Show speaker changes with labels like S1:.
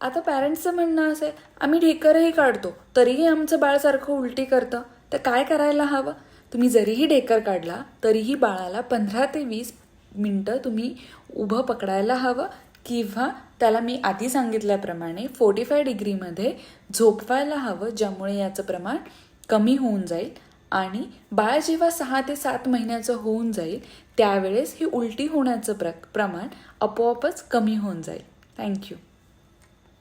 S1: आता पॅरेंट्सचं म्हणणं असं आहे, आम्ही ढेकरही काढतो तरीही आमचं बाळ सारखं उलटी करतं, तर काय करायला हवं? तुम्ही जरीही ढेकर काढला तरीही बाळाला 15 ते 20 मिनटं तुम्ही उभं पकडायला हवं किंवा त्याला मी आधी सांगितल्याप्रमाणे 45 डिग्रीमध्ये झोपवायला हवं, ज्यामुळे याचं प्रमाण कमी होऊन जाईल आणि बाळ जेव्हा 6 ते 7 महिन्याचं होऊन जाईल त्यावेळेस ही उलटी होण्याचं प्रमाण आपोआपच कमी होऊन जाईल. थँक्यू.